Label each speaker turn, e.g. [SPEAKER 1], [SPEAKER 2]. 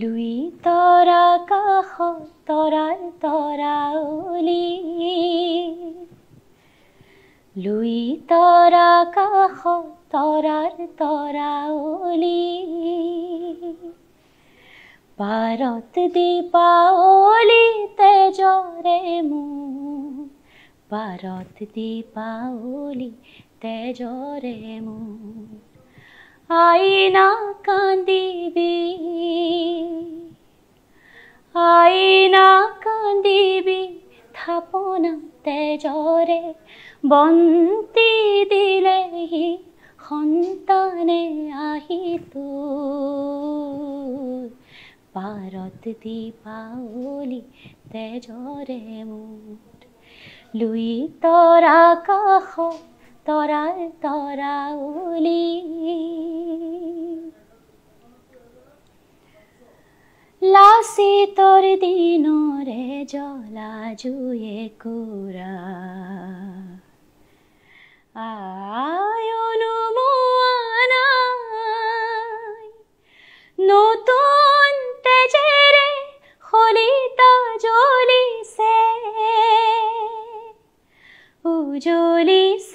[SPEAKER 1] Louis তৰা কাষ তৰাৰ তৰাৱলী, লুই তৰা কাষ তৰাৰ তৰাৱলী, পাৰত দীপাৱলী তেজৰে মোৰ, পাৰত দীপাৱলী তেজৰে মোৰ। আইনা কান্দিবি, আইনা কান্দিবি থাপনা তেজৰে, বন্তি দিলেহি সন্তানে আহি তোৰ, পাৰত দীপাৱলী তেজৰে মোৰ। লুই তৰা কাষ তৰাৰ তৰাৱলী, লাচিতৰ দিনৰে জ্বলা জুয়ে কুৰা, অনুমোৱা নাই, নতুন তেজেৰে শলিতা জ্বলিছে, উজ্বলিছে